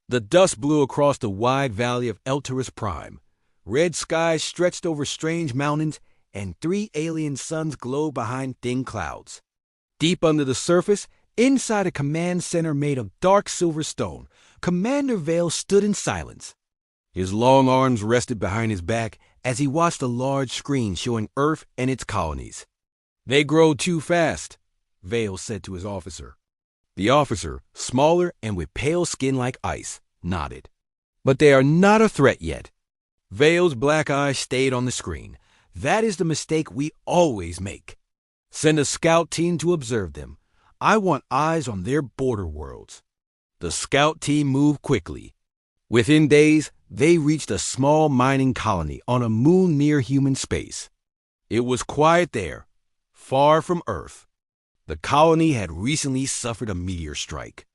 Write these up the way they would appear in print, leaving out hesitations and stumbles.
The dust blew across the wide valley of GalacticPrime. Red skies stretched over strange mountains, and 3 alien suns glowed behind thin clouds. Deep under the surface, inside a command center made of dark silver stone, Commander Vale stood in silence. His long arms rested behind his back as he watched a large screen showing Earth and its colonies. "They grow too fast," Vale said to his officer. The officer, smaller and with pale skin like ice, nodded. "But they are not a threat yet." Vale's black eyes stayed on the screen. "That is the mistake we always make. Send a scout team to observe them. I want eyes on their border worlds." The scout team moved quickly. Within days, they reached a small mining colony on a moon near human space. It was quiet there, far from Earth. The colony had recently suffered a meteor strike.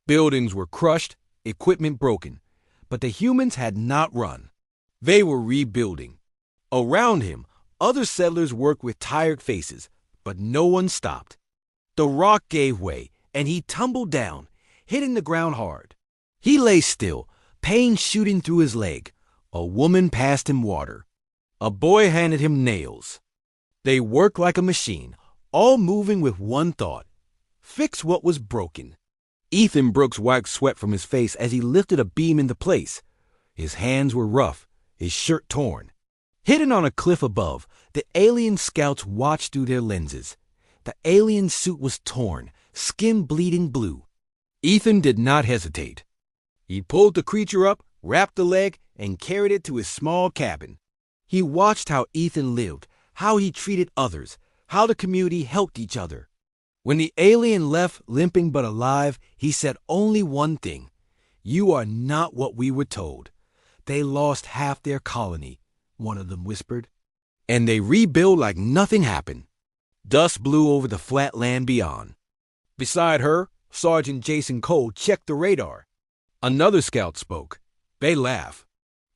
Buildings were crushed, equipment broken, but the humans had not run. They were rebuilding. Around him, other settlers worked with tired faces, but no one stopped. The rock gave way, and he tumbled down, hitting the ground hard. He lay still, pain shooting through his leg. A woman passed him water. A boy handed him nails. They worked like a machine, all moving with one thought: fix what was broken. Ethan Brooks wiped sweat from his face as he lifted a beam into place. His hands were rough, his shirt torn. Hidden on a cliff above, the alien scouts watched through their lenses. The alien suit was torn, skin bleeding blue. Ethan did not hesitate. He pulled the creature up, wrapped the leg, and carried it to his small cabin. He watched how Ethan lived, how he treated others, how the community helped each other. When the alien left, limping but alive, he said only one thing: "You are not what we were told." "They lost half their colony," one of them whispered. "And they rebuild like nothing happened." Dust blew over the flat land beyond. Beside her, Sergeant Jason Cole checked the radar. Another scout spoke. "They laugh.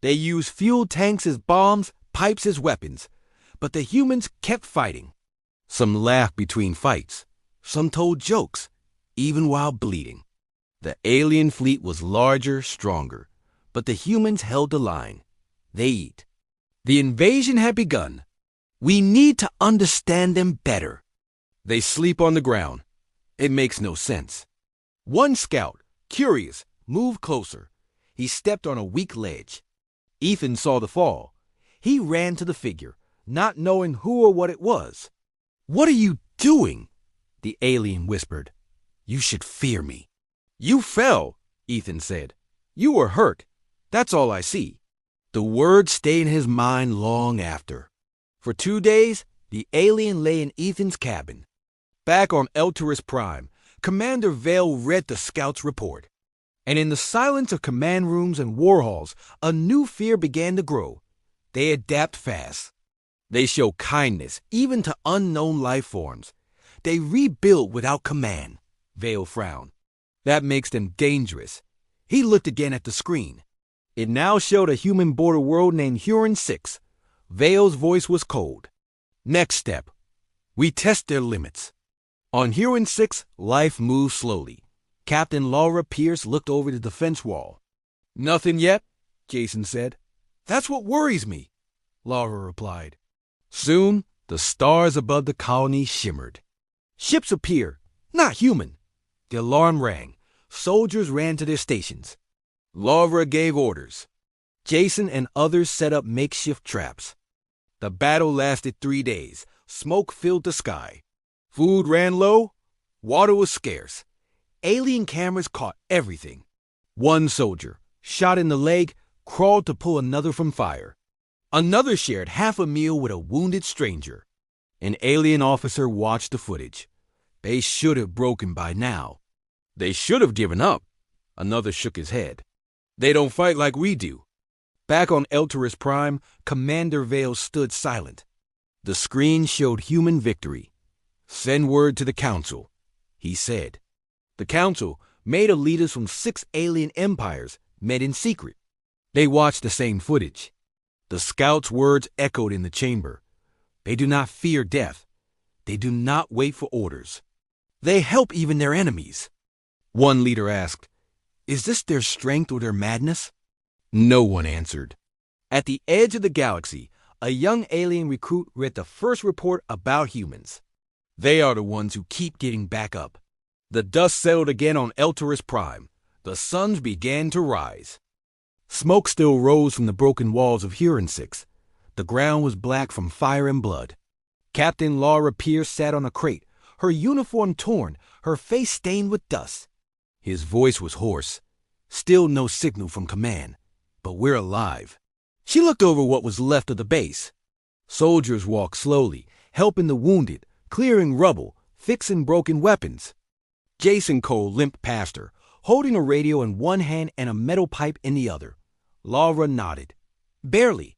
They use fuel tanks as bombs, pipes as weapons. But the humans kept fighting. Some laughed between fights. Some told jokes, even while bleeding." The alien fleet was larger, stronger, but the humans held the line. They eat. The invasion had begun. "We need to understand them better." They sleep on the ground. It makes no sense. One scout, curious, moved closer. He stepped on a weak ledge. Ethan saw the fall. He ran to the figure, not knowing who or what it was. "What are you doing?" the alien whispered. "You should fear me." "You fell," Ethan said. "You were hurt. That's all I see." The words stayed in his mind long after. For 2 days, the alien lay in Ethan's cabin. Back on GalacticPrime, Commander Vale read the scout's report. And in the silence of command rooms and war halls, a new fear began to grow. They adapt fast. They show kindness, even to unknown life forms. They rebuild without command. Vale frowned. That makes them dangerous. He looked again at the screen. It now showed a human border world named Huron 6. Vale's voice was cold. "Next step. We test their limits." On Huron 6, life moved slowly. Captain Laura Pierce looked over the defense wall. "Nothing yet," Jason said. "That's what worries me," Laura replied. Soon, the stars above the colony shimmered. Ships appeared, not human. The alarm rang. Soldiers ran to their stations. Laura gave orders. Jason and others set up makeshift traps. The battle lasted 3 days. Smoke filled the sky. Food ran low. Water was scarce. Alien cameras caught everything. One soldier, shot in the leg, crawled to pull another from fire. Another shared half a meal with a wounded stranger. An alien officer watched the footage. They should have broken by now. They should have given up. Another shook his head. "They don't fight like we do." Back on GalacticPrime, Commander Vale stood silent. The screen showed human victory. "Send word to the Council," he said. The Council, made of leaders from 6 alien empires, met in secret. They watched the same footage. The scouts' words echoed in the chamber. They do not fear death. They do not wait for orders. They help even their enemies. One leader asked, Is this their strength or their madness? No one answered. At the edge of the galaxy, a young alien recruit read the first report about humans. They are the ones who keep getting back up. The dust settled again on TAKZ. The suns began to rise. Smoke still rose from the broken walls of Huron 6. The ground was black from fire and blood. Captain Laura Pierce sat on a crate, her uniform torn, her face stained with dust. His voice was hoarse. Still no signal from command, but we're alive. She looked over what was left of the base. Soldiers walked slowly, helping the wounded, clearing rubble, fixing broken weapons. Jason Cole limped past her, holding a radio in one hand and a metal pipe in the other. Laura nodded. Barely.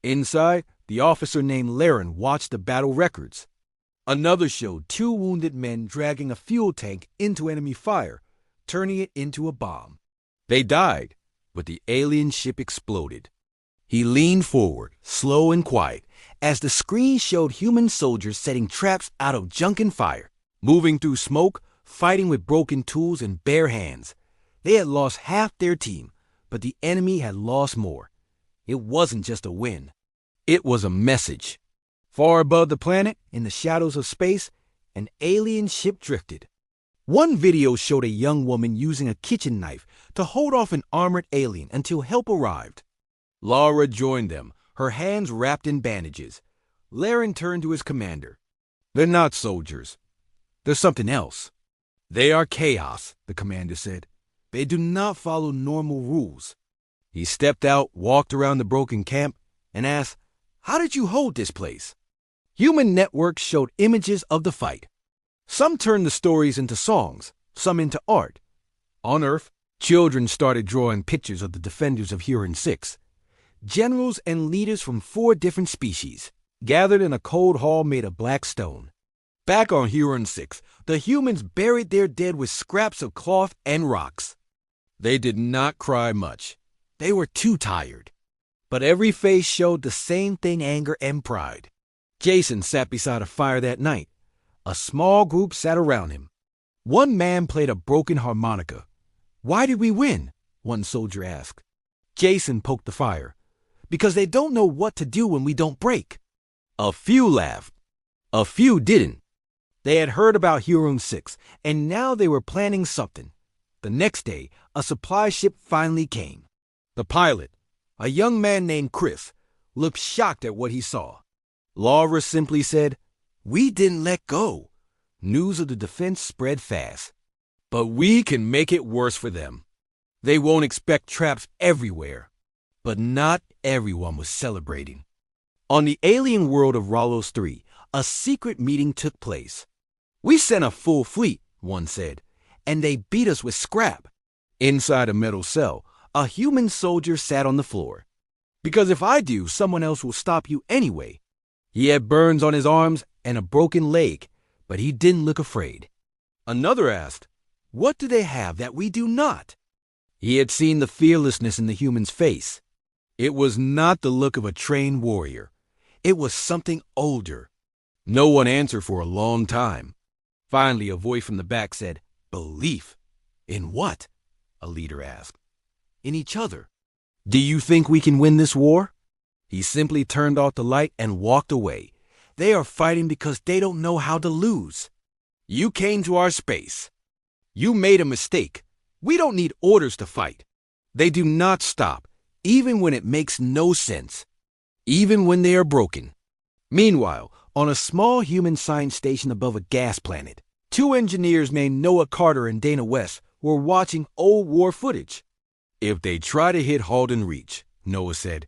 Inside, the officer named Laren watched the battle records. Another showed 2 wounded men dragging a fuel tank into enemy fire, turning it into a bomb. They died, but the alien ship exploded. He leaned forward, slow and quiet, as the screen showed human soldiers setting traps out of junk and fire, moving through smoke, fighting with broken tools and bare hands. They had lost half their team, but the enemy had lost more. It wasn't just a win. It was a message. Far above the planet, in the shadows of space, an alien ship drifted. One video showed a young woman using a kitchen knife to hold off an armored alien until help arrived. Laura joined them, her hands wrapped in bandages. Laren turned to his commander. They're not soldiers. There's something else. They are chaos, the commander said. They do not follow normal rules. He stepped out, walked around the broken camp, and asked, How did you hold this place? Human networks showed images of the fight. Some turned the stories into songs, some into art. On Earth, children started drawing pictures of the defenders of Huron 6. Generals and leaders from 4 different species gathered in a cold hall made of black stone. Back on Huron 6, the humans buried their dead with scraps of cloth and rocks. They did not cry much. They were too tired. But every face showed the same thing, anger and pride. Jason sat beside a fire that night. A small group sat around him. One man played a broken harmonica. Why did we win? One soldier asked. Jason poked the fire. Because they don't know what to do when we don't break. A few laughed. A few didn't. They had heard about Huron 6, and now they were planning something. The next day, a supply ship finally came. The pilot, a young man named Chris, looked shocked at what he saw. Laura simply said, We didn't let go. News of the defense spread fast. But we can make it worse for them. They won't expect traps everywhere. But not everyone was celebrating. On the alien world of Ralos 3, a secret meeting took place. We sent a full fleet, one said, and they beat us with scrap. Inside a metal cell, a human soldier sat on the floor. Because if I do, someone else will stop you anyway. He had burns on his arms and a broken leg, but he didn't look afraid. Another asked, What do they have that we do not? He had seen the fearlessness in the human's face. It was not the look of a trained warrior. It was something older. No one answered for a long time. Finally, a voice from the back said, Belief. In what? A leader asked. In each other. Do you think we can win this war? He simply turned off the light and walked away. They are fighting because they don't know how to lose. You came to our space. You made a mistake. We don't need orders to fight. They do not stop, even when it makes no sense. Even when they are broken. Meanwhile, on a small human science station above a gas planet, 2 engineers named Noah Carter and Dana West were watching old war footage. If they try to hit Halden Reach, Noah said,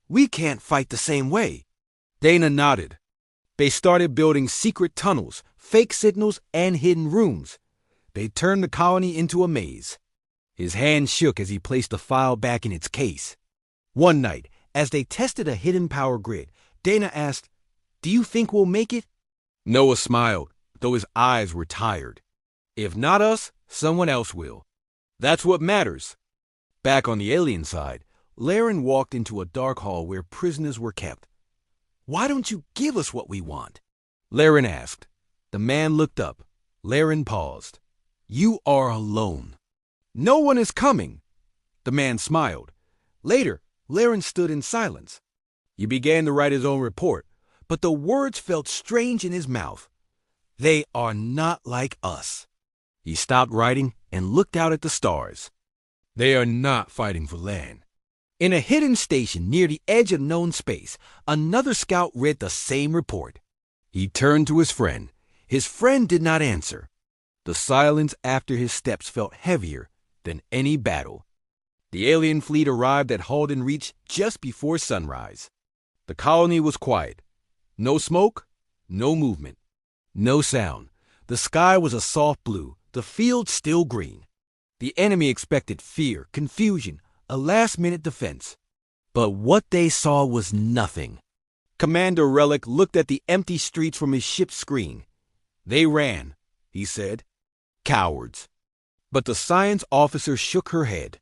we can't fight the same way. Dana nodded. They started building secret tunnels, fake signals, and hidden rooms. They turned the colony into a maze. His hand shook as he placed the file back in its case. One night, as they tested a hidden power grid, Dana asked, Do you think we'll make it? Noah smiled, though his eyes were tired. If not us, someone else will. That's what matters. Back on the alien side, Laren walked into a dark hall where prisoners were kept. Why don't you give us what we want? Laren asked. The man looked up. Laren paused. You are alone. "No one is coming." The man smiled. Later, Laren stood in silence. He began to write his own report, but the words felt strange in his mouth. "They are not like us." He stopped writing and looked out at the stars. "They are not fighting for land." In a hidden station near the edge of known space, another scout read the same report. He turned to his friend. His friend did not answer. The silence after his steps felt heavier than any battle. The alien fleet arrived at Halden Reach just before sunrise. The colony was quiet. No smoke, no movement, no sound. The sky was a soft blue, the field still green. The enemy expected fear, confusion, a last-minute defense. But what they saw was nothing. Commander Relic looked at the empty streets from his ship's screen. "They ran," he said. "Cowards." But the science officer shook her head.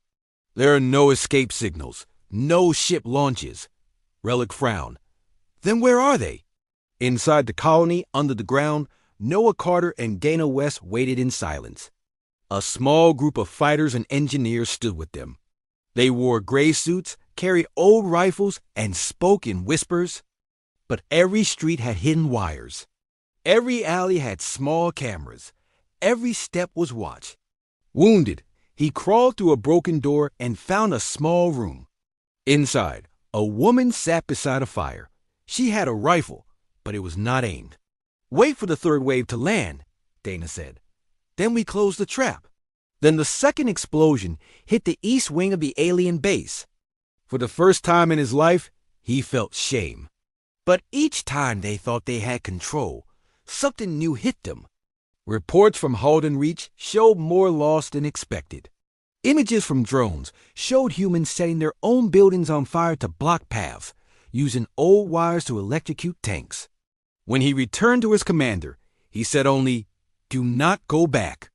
"There are no escape signals, no ship launches." Relic frowned. "Then where are they?" Inside the colony, under the ground, Noah Carter and Dana West waited in silence. A small group of fighters and engineers stood with them. They wore gray suits, carried old rifles, and spoke in whispers. But every street had hidden wires. Every alley had small cameras. Every step was watched. Wounded, he crawled through a broken door and found a small room. Inside, a woman sat beside a fire. She had a rifle, but it was not aimed. "Wait for the third wave to land," Dana said. "Then we close the trap." Then the second explosion hit the east wing of the alien base. For the first time in his life, he felt shame. But each time they thought they had control, something new hit them. Reports from Halden Reach showed more loss than expected. Images from drones showed humans setting their own buildings on fire to block paths, using old wires to electrocute tanks. When he returned to his commander, he said only, "Do not go back."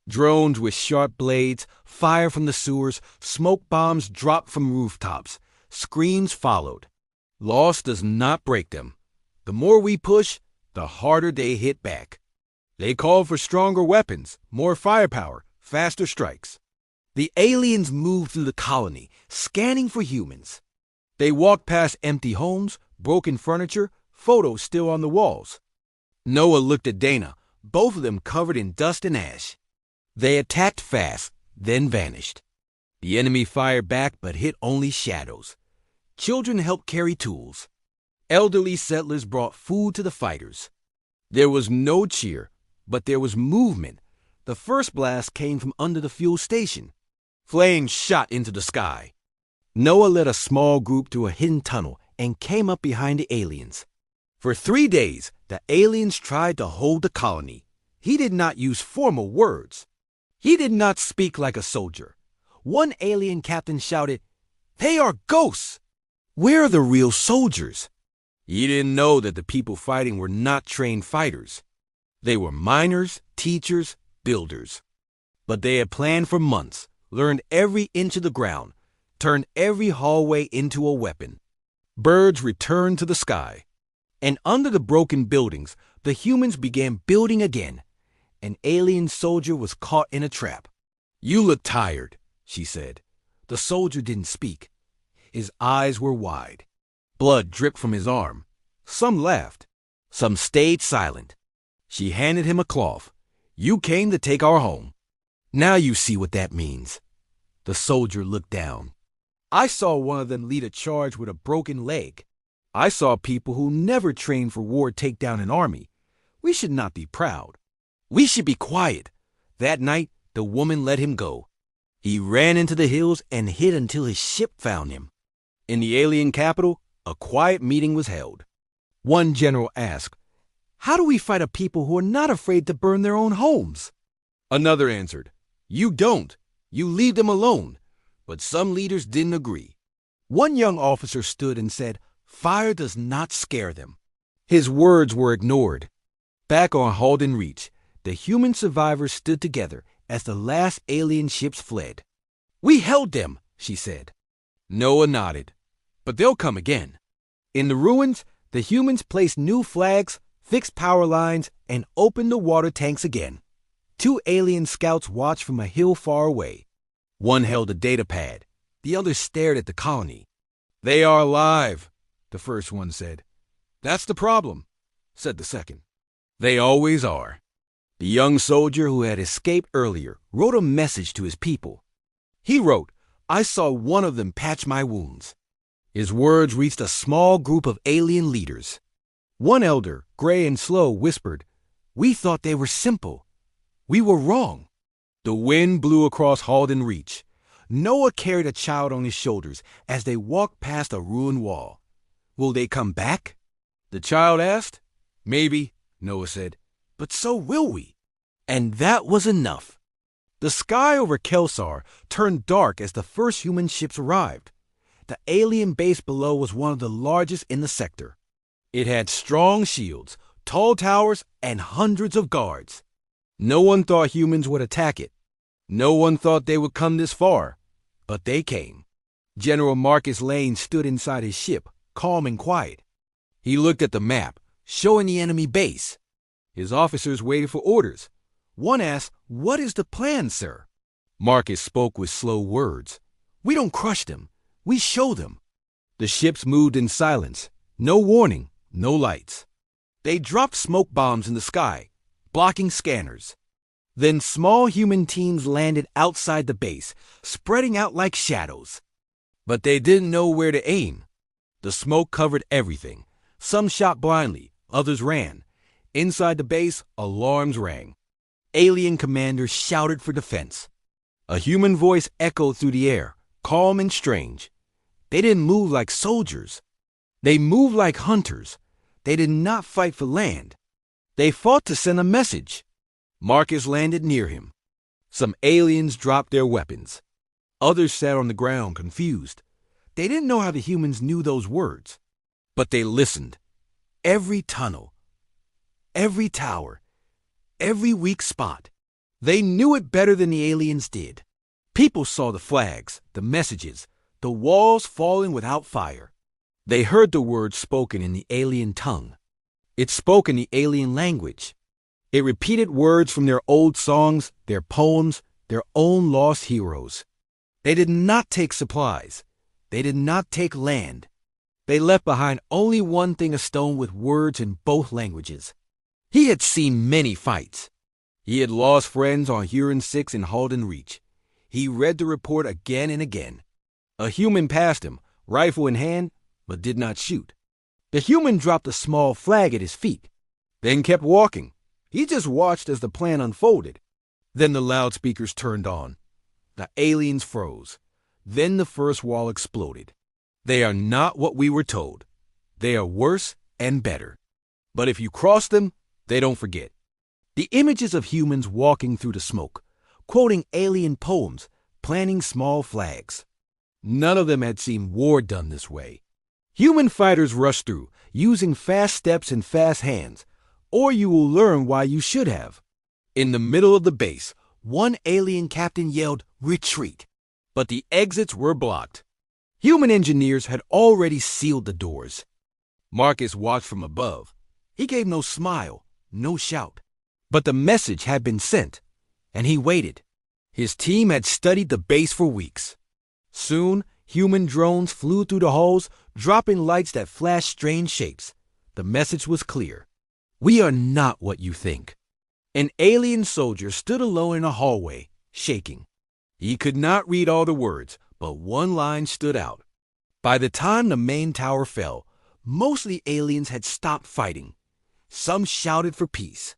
Drones with sharp blades, fire from the sewers, smoke bombs dropped from rooftops. Screams followed. Loss does not break them. The more we push, the harder they hit back. They called for stronger weapons, more firepower, faster strikes. The aliens moved through the colony, scanning for humans. They walked past empty homes, broken furniture, photos still on the walls. Noah looked at Dana, both of them covered in dust and ash. They attacked fast, then vanished. The enemy fired back but hit only shadows. Children helped carry tools. Elderly settlers brought food to the fighters. There was no cheer, but there was movement. The first blast came from under the fuel station. Flames shot into the sky. Noah led a small group to a hidden tunnel and came up behind the aliens. For 3 days, the aliens tried to hold the colony. He did not use formal words. He did not speak like a soldier. One alien captain shouted, "They are ghosts! Where are the real soldiers?" He didn't know that the people fighting were not trained fighters. They were miners, teachers, builders. But they had planned for months, learned every inch of the ground, turned every hallway into a weapon. Birds returned to the sky. And under the broken buildings, the humans began building again. An alien soldier was caught in a trap. "You look tired," she said. The soldier didn't speak. His eyes were wide. Blood dripped from his arm. Some laughed. Some stayed silent. She handed him a cloth. "You came to take our home. Now you see what that means." The soldier looked down. "I saw one of them lead a charge with a broken leg. I saw people who never trained for war take down an army. We should not be proud. We should be quiet." That night, the woman let him go. He ran into the hills and hid until his ship found him. In the alien capital, a quiet meeting was held. One general asked, "How do we fight a people who are not afraid to burn their own homes?" Another answered, "You don't. You leave them alone." But some leaders didn't agree. One young officer stood and said, "Fire does not scare them." His words were ignored. Back on Halden Reach, the human survivors stood together as the last alien ships fled. "We held them," she said. Noah nodded. "But they'll come again." In the ruins, the humans placed new flags, fixed power lines, and opened the water tanks again. 2 alien scouts watched from a hill far away. One held a data pad. The other stared at the colony. "They are alive," the first one said. "That's the problem," said the second. "They always are." The young soldier who had escaped earlier wrote a message to his people. He wrote, "I saw one of them patch my wounds." His words reached a small group of alien leaders. One elder, gray and slow, whispered, "We thought they were simple. We were wrong." The wind blew across Halden Reach. Noah carried a child on his shoulders as they walked past a ruined wall. "Will they come back?" the child asked. "Maybe," Noah said, "but so will we." And that was enough. The sky over Kelsar turned dark as the first human ships arrived. The alien base below was one of the largest in the sector. It had strong shields, tall towers, and hundreds of guards. No one thought humans would attack it. No one thought they would come this far, but they came. General Marcus Lane stood inside his ship, calm and quiet. He looked at the map, showing the enemy base. His officers waited for orders. One asked, "What is the plan, sir?" Marcus spoke with slow words. "We don't crush them. We show them." The ships moved in silence. No warning, no lights. They dropped smoke bombs in the sky, blocking scanners. Then small human teams landed outside the base, spreading out like shadows. But they didn't know where to aim. The smoke covered everything. Some shot blindly, others ran. Inside the base, alarms rang. Alien commanders shouted for defense. A human voice echoed through the air, calm and strange. They didn't move like soldiers. They moved like hunters. They did not fight for land. They fought to send a message. Marcus landed near him. Some aliens dropped their weapons. Others sat on the ground, confused. They didn't know how the humans knew those words. But they listened. Every tunnel, every tower, every weak spot. They knew it better than the aliens did. People saw the flags, the messages, the walls falling without fire. They heard the words spoken in the alien tongue. It spoke in the alien language. It repeated words from their old songs, their poems, their own lost heroes. They did not take supplies. They did not take land. They left behind only one thing: a stone with words in both languages. He had seen many fights. He had lost friends on Huron 6 in Halden Reach. He read the report again and again. A human passed him, rifle in hand, but did not shoot. The human dropped a small flag at his feet, then kept walking. He just watched as the plan unfolded. Then the loudspeakers turned on. The aliens froze. Then the first wall exploded. They are not what we were told. They are worse and better. But if you cross them, they don't forget. The images of humans walking through the smoke, quoting alien poems, planting small flags. None of them had seen war done this way. Human fighters rushed through, using fast steps and fast hands, or you will learn why you should have. In the middle of the base, one alien captain yelled, "Retreat!" But the exits were blocked. Human engineers had already sealed the doors. Marcus watched from above. He gave no smile, no shout. But the message had been sent, and he waited. His team had studied the base for weeks. Soon, human drones flew through the halls, dropping lights that flashed strange shapes. The message was clear. We are not what you think. An alien soldier stood alone in a hallway, shaking. He could not read all the words, but one line stood out. By the time the main tower fell, most of the aliens had stopped fighting. Some shouted for peace.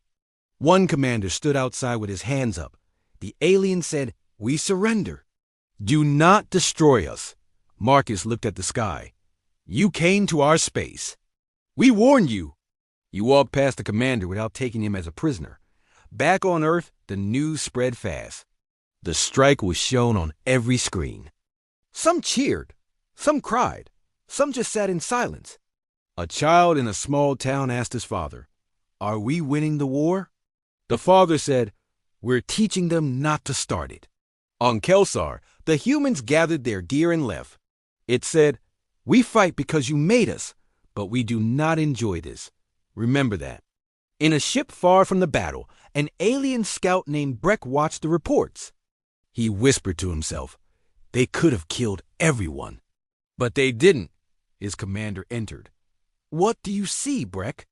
One commander stood outside with his hands up. The alien said, "We surrender. Do not destroy us." Marcus looked at the sky. "You came to our space. We warned you." He walked past the commander without taking him as a prisoner. Back on Earth, the news spread fast. The strike was shown on every screen. Some cheered, some cried, some just sat in silence. A child in a small town asked his father, "Are we winning the war?" The father said, "We're teaching them not to start it." On Kelsar, the humans gathered their gear and left. It said, "We fight because you made us, but we do not enjoy this. Remember that." In a ship far from the battle, an alien scout named Breck watched the reports. He whispered to himself. They could have killed everyone. But they didn't. His commander entered. What do you see, Breck?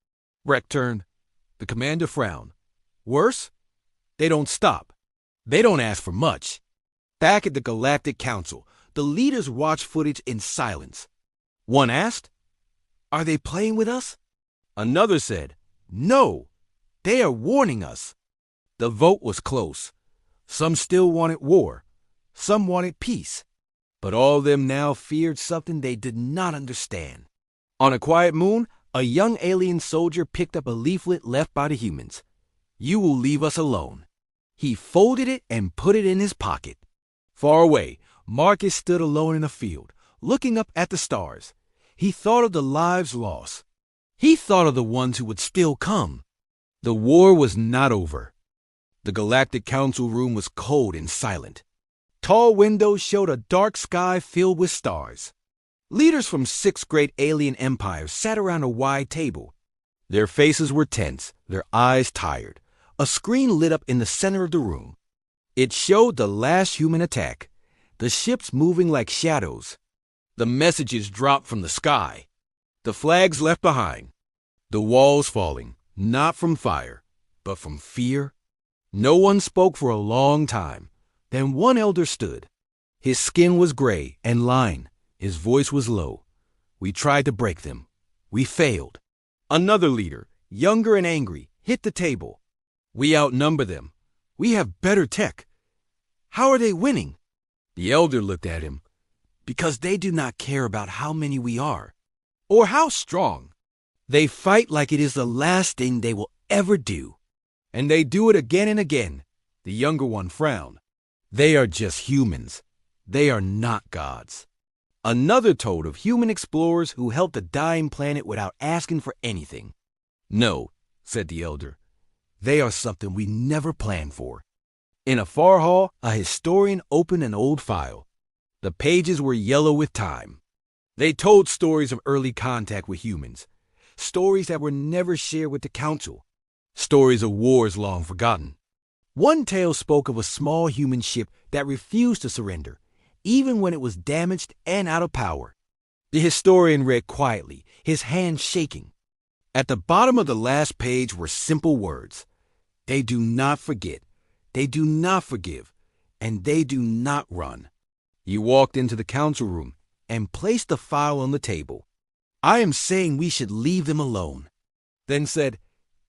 Breck turned. The commander frowned. Worse? They don't stop. They don't ask for much. Back at the Galactic Council, the leaders watched footage in silence. One asked, Are they playing with us? Another said, No, they are warning us. The vote was close. Some still wanted war. Some wanted peace. But all of them now feared something they did not understand. On a quiet moon, a young alien soldier picked up a leaflet left by the humans. You will leave us alone. He folded it and put it in his pocket. Far away, Marcus stood alone in a field, looking up at the stars. He thought of the lives lost. He thought of the ones who would still come. The war was not over. The Galactic Council room was cold and silent. Tall windows showed a dark sky filled with stars. Leaders from 6 great alien empires sat around a wide table. Their faces were tense, their eyes tired. A screen lit up in the center of the room. It showed the last human attack, the ships moving like shadows. The messages dropped from the sky, the flags left behind, the walls falling, not from fire, but from fear. No one spoke for a long time. Then one elder stood. His skin was gray and lined. His voice was low. We tried to break them. We failed. Another leader, younger and angry, hit the table. We outnumber them. We have better tech. How are they winning? The elder looked at him. Because they do not care about how many we are, or how strong. They fight like it is the last thing they will ever do. And they do it again and again. The younger one frowned. They are just humans. They are not gods. Another told of human explorers who helped a dying planet without asking for anything. No, said the elder. They are something we never planned for. In a far hall, a historian opened an old file. The pages were yellow with time. They told stories of early contact with humans, stories that were never shared with the council, stories of wars long forgotten. One tale spoke of a small human ship that refused to surrender, even when it was damaged and out of power. The historian read quietly, his hand shaking. At the bottom of the last page were simple words. They do not forget, they do not forgive, and they do not run. He walked into the council room and placed the file on the table. I am saying we should leave them alone. Then said,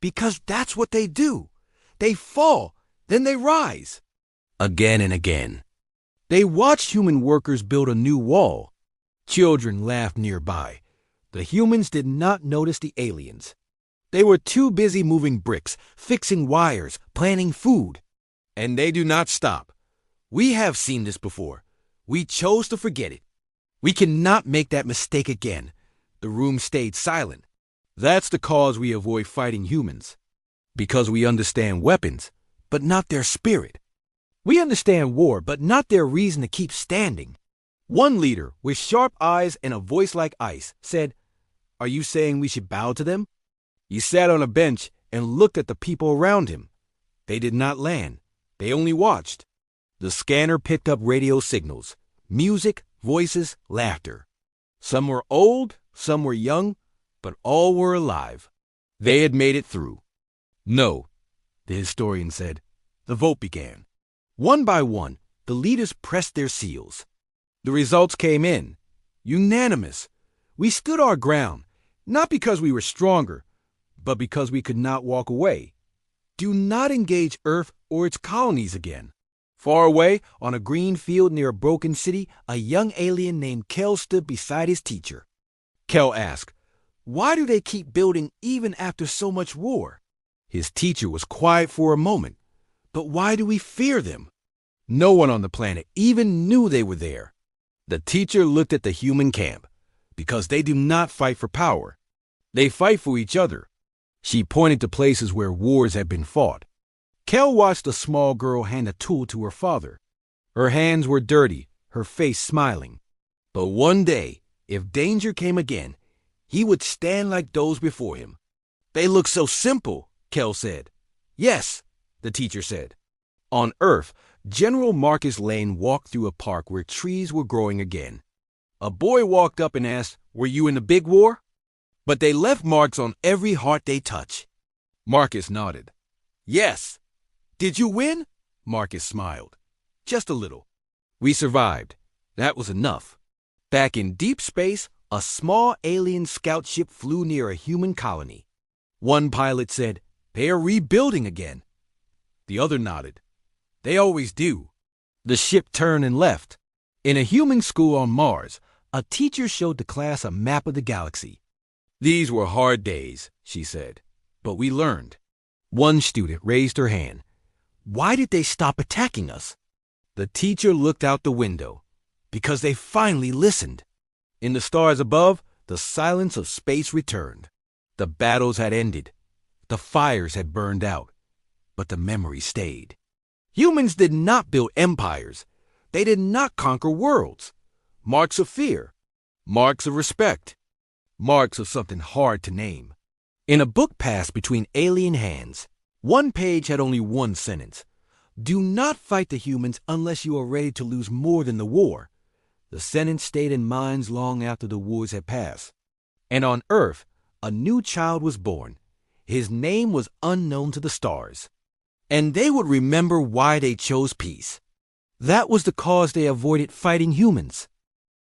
because that's what they do. They fall, then they rise. Again and again. They watched human workers build a new wall. Children laughed nearby. The humans did not notice the aliens. They were too busy moving bricks, fixing wires, planning food. And they do not stop. We have seen this before. We chose to forget it. We cannot make that mistake again. The room stayed silent. That's the cause we avoid fighting humans. Because we understand weapons, but not their spirit. We understand war, but not their reason to keep standing. One leader, with sharp eyes and a voice like ice, said, Are you saying we should bow to them? He sat on a bench and looked at the people around him. They did not land. They only watched. The scanner picked up radio signals, music, voices, laughter. Some were old, some were young, but all were alive. They had made it through. No, the historian said. The vote began. One by one, the leaders pressed their seals. The results came in. Unanimous. We stood our ground, not because we were stronger, but because we could not walk away. Do not engage Earth or its colonies again. Far away, on a green field near a broken city, a young alien named Kel stood beside his teacher. Kel asked, Why do they keep building even after so much war? His teacher was quiet for a moment. But why do we fear them? No one on the planet even knew they were there. The teacher looked at the human camp. Because they do not fight for power. They fight for each other. She pointed to places where wars had been fought. Kel watched a small girl hand a tool to her father. Her hands were dirty, her face smiling. But one day, if danger came again, he would stand like those before him. They look so simple, Kel said. Yes, the teacher said. On Earth, General Marcus Lane walked through a park where trees were growing again. A boy walked up and asked, "Were you in the big war?" But they left marks on every heart they touch. Marcus nodded. "Yes." "Did you win?" Marcus smiled. "Just a little. We survived. That was enough." Back in deep space, a small alien scout ship flew near a human colony. One pilot said, "They are rebuilding again." The other nodded. "They always do." The ship turned and left. In a human school on Mars, a teacher showed the class a map of the galaxy. "These were hard days," she said, "but we learned." One student raised her hand. "Why did they stop attacking us?" The teacher looked out the window. "Because they finally listened." In the stars above, the silence of space returned. The battles had ended. The fires had burned out. But the memory stayed. Humans did not build empires. They did not conquer worlds. Marks of fear. Marks of respect. Marks of something hard to name. In a book passed between alien hands, one page had only one sentence. "Do not fight the humans unless you are ready to lose more than the war." The sentence stayed in minds long after the wars had passed. And on Earth, a new child was born. His name was unknown to the stars. And they would remember why they chose peace. That was the cause they avoided fighting humans.